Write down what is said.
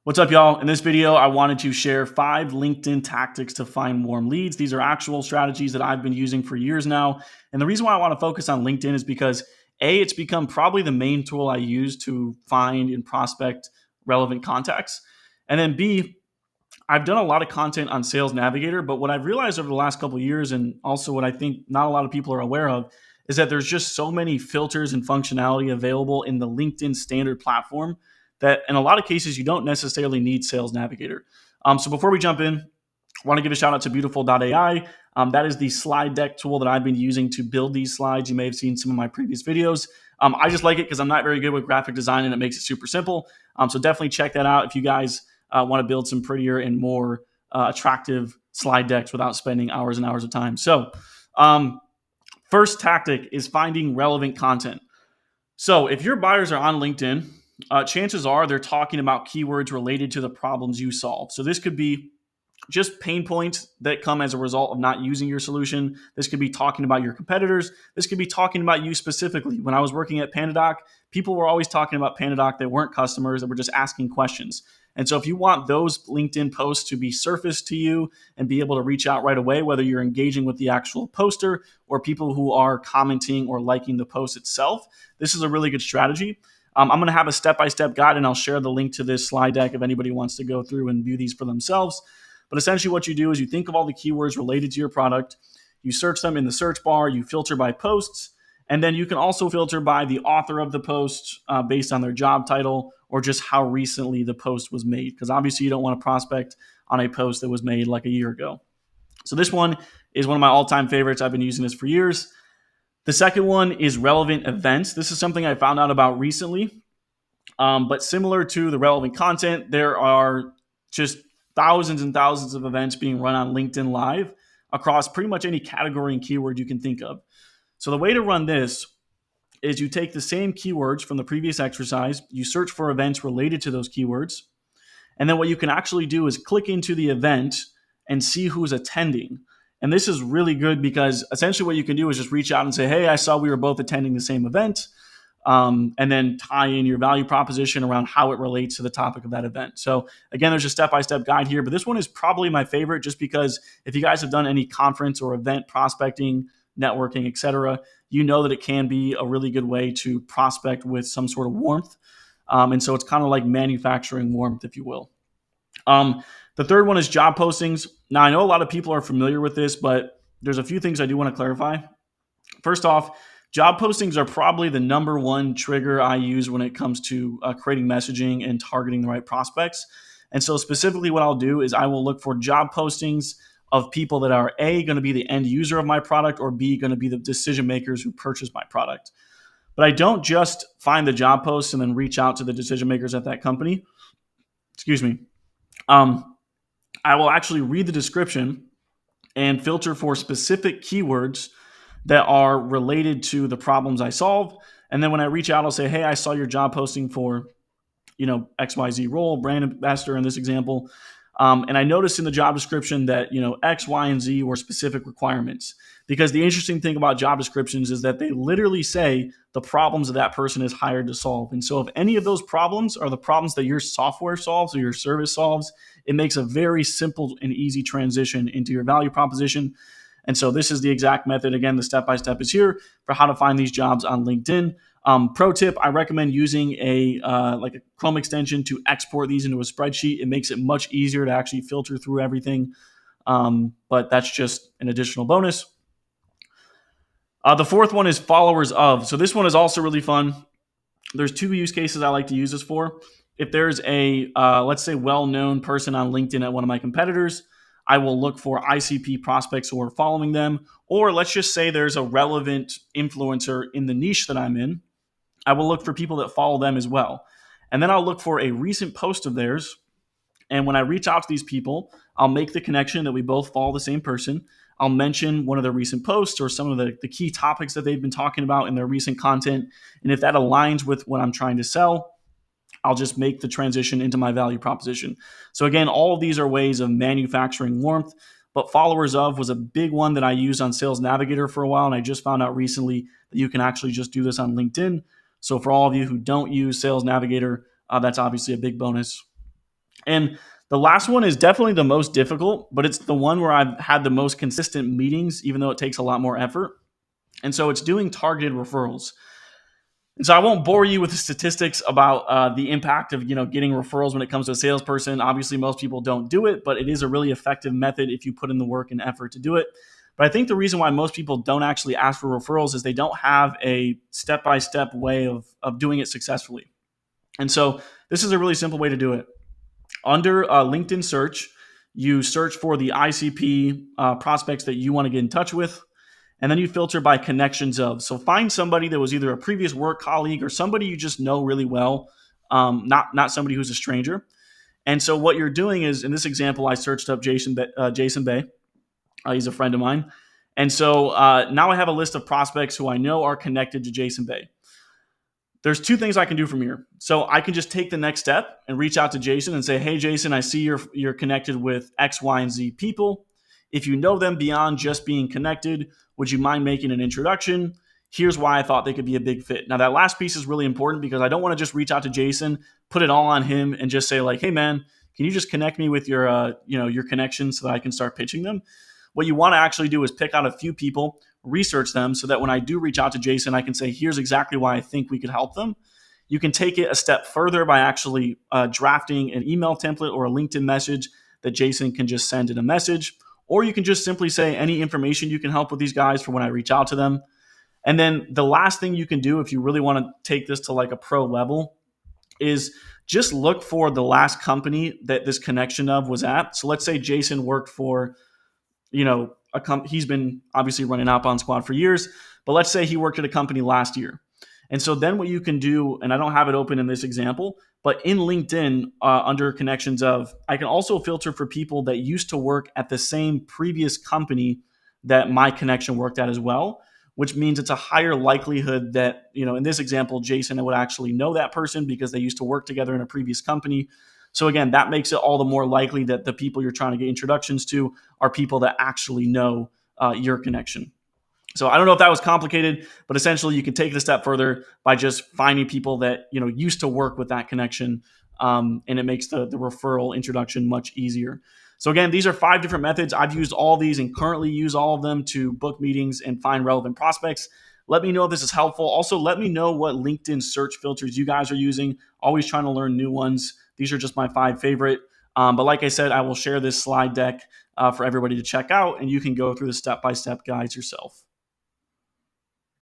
What's up, y'all? In this video, I wanted to share 5 LinkedIn tactics to find warm leads. These are actual strategies that I've been using for years now. And the reason why I want to focus on LinkedIn is because A, it's become probably the main tool I use to find and prospect relevant contacts. And then B, I've done a lot of content on Sales Navigator, but what I've realized over the last couple of years, and also what I think not a lot of people are aware of, is that there's just so many filters and functionality available in the LinkedIn standard platform that in a lot of cases you don't necessarily need Sales Navigator. So before we jump in, I want to give a shout out to beautiful.ai. That is the slide deck tool that I've been using to build these slides. You may have seen some of my previous videos. I just like it because I'm not very good with graphic design and it makes it super simple. So definitely check that out if you guys want to build some prettier and more attractive slide decks without spending hours and hours of time. So first tactic is finding relevant content. So if your buyers are on LinkedIn, chances are they're talking about keywords related to the problems you solve. So this could be just pain points that come as a result of not using your solution. This could be talking about your competitors. This could be talking about you specifically. When I was working at PandaDoc, people were always talking about PandaDoc that weren't customers, that were just asking questions. And so if you want those LinkedIn posts to be surfaced to you and be able to reach out right away, whether you're engaging with the actual poster or people who are commenting or liking the post itself, this is a really good strategy. I'm going to have a step-by-step guide, and I'll share the link to this slide deck if anybody wants to go through and view these for themselves. But essentially what you do is you think of all the keywords related to your product, you search them in the search bar, you filter by posts, and then you can also filter by the author of the post based on their job title or just how recently the post was made. Because obviously you don't want to prospect on a post that was made like a year ago. So this one is one of my all-time favorites. I've been using this for years. The second one is relevant events. This is something I found out about recently. But similar to the relevant content, there are just thousands and thousands of events being run on LinkedIn Live across pretty much any category and keyword you can think of. So the way to run this is you take the same keywords from the previous exercise, you search for events related to those keywords, and then what you can actually do is click into the event and see who's attending. And this is really good because essentially what you can do is just reach out and say, hey, I saw we were both attending the same event. And then tie in your value proposition around how it relates to the topic of that event. So again, there's a step-by-step guide here, but this one is probably my favorite just because if you guys have done any conference or event prospecting, networking, etc., you know that it can be a really good way to prospect with some sort of warmth. And so it's kind of like manufacturing warmth, if you will. The third one is job postings. Now, I know a lot of people are familiar with this, but there's a few things I do want to clarify. First off, job postings are probably the number one trigger I use when it comes to creating messaging and targeting the right prospects. And so specifically what I'll do is I will look for job postings of people that are A, going to be the end user of my product, or B, going to be the decision makers who purchase my product. But I don't just find the job posts and then reach out to the decision makers at that company. Excuse me. I will actually read the description and filter for specific keywords that are related to the problems I solve. And then when I reach out, I'll say, hey, I saw your job posting for, XYZ role, brand ambassador in this example. And I noticed in the job description that, X, Y, and Z were specific requirements. Because the interesting thing about job descriptions is that they literally say the problems that person is hired to solve. And so if any of those problems are the problems that your software solves or your service solves, it makes a very simple and easy transition into your value proposition. And so this is the exact method. Again, the step-by-step is here for how to find these jobs on LinkedIn. Pro tip, I recommend using a Chrome extension to export these into a spreadsheet. It makes it much easier to actually filter through everything. But that's just an additional bonus. The fourth one is followers of. So this one is also really fun. There's 2 use cases I like to use this for. If there's a, let's say, well-known person on LinkedIn at one of my competitors, I will look for ICP prospects who are following them. Or let's just say there's a relevant influencer in the niche that I'm in. I will look for people that follow them as well. And then I'll look for a recent post of theirs. And when I reach out to these people, I'll make the connection that we both follow the same person. I'll mention one of their recent posts or some of the key topics that they've been talking about in their recent content. And if that aligns with what I'm trying to sell, I'll just make the transition into my value proposition. So again, all of these are ways of manufacturing warmth, but followers of was a big one that I used on Sales Navigator for a while. And I just found out recently that you can actually just do this on LinkedIn. So for all of you who don't use Sales Navigator, that's obviously a big bonus. And the last one is definitely the most difficult, but it's the one where I've had the most consistent meetings, even though it takes a lot more effort. And so it's doing targeted referrals. And so I won't bore you with the statistics about the impact of getting referrals when it comes to a salesperson. Obviously, most people don't do it, but it is a really effective method if you put in the work and effort to do it. But I think the reason why most people don't actually ask for referrals is they don't have a step by step way of doing it successfully. And so this is a really simple way to do it. Under LinkedIn search, you search for the ICP prospects that you want to get in touch with, and then you filter by connections of. So find somebody that was either a previous work colleague or somebody you just know really well, not somebody who's a stranger. And so what you're doing is, in this example, I searched up Jason Bay. He's a friend of mine. And so now I have a list of prospects who I know are connected to Jason Bay. There's two things I can do from here. So I can just take the next step and reach out to Jason and say, hey, Jason, I see you're connected with X, Y, and Z people. If you know them beyond just being connected, would you mind making an introduction? Here's why I thought they could be a big fit. Now, that last piece is really important because I don't want to just reach out to Jason, put it all on him, and just say like, hey, man, can you just connect me with your connections so that I can start pitching them? What you want to actually do is pick out a few people, research them so that when I do reach out to Jason, I can say, here's exactly why I think we could help them. You can take it a step further by actually drafting an email template or a LinkedIn message that Jason can just send in a message. Or you can just simply say any information you can help with these guys for when I reach out to them. And then the last thing you can do if you really want to take this to like a pro level is just look for the last company that this connection of was at. So let's say Jason worked for he's been obviously running Outbound Squad for years, but let's say he worked at a company last year. And so then what you can do, and I don't have it open in this example, but in LinkedIn under connections of, I can also filter for people that used to work at the same previous company that my connection worked at as well, which means it's a higher likelihood that, in this example, Jason would actually know that person because they used to work together in a previous company. So again, that makes it all the more likely that the people you're trying to get introductions to are people that actually know your connection. So I don't know if that was complicated, but essentially you can take it a step further by just finding people that used to work with that connection, and it makes the referral introduction much easier. So again, these are 5 different methods. I've used all these and currently use all of them to book meetings and find relevant prospects. Let me know if this is helpful. Also, let me know what LinkedIn search filters you guys are using. Always trying to learn new ones. These are just my 5 favorite. But like I said, I will share this slide deck for everybody to check out, and you can go through the step-by-step guides yourself.